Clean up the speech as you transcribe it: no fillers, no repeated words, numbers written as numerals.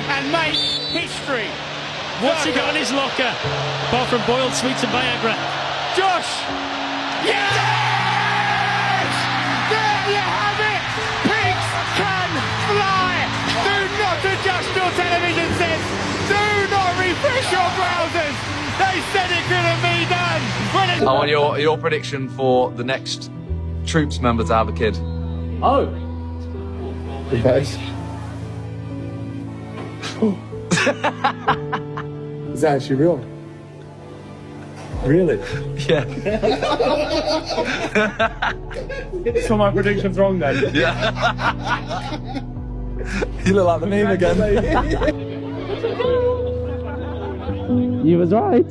and make history. What's he got in his locker? Apart from boiled sweets and Viagra. Josh! Yes! There you have it! Pigs can fly! Do not adjust your television sets! Do not refresh your browsers! They said it couldn't be done! I want your prediction for the next Troops member to have a kid. Oh. The best. Is that actually real? Really? Yeah. So my prediction's wrong then? Yeah. You look like the meme again. You was right.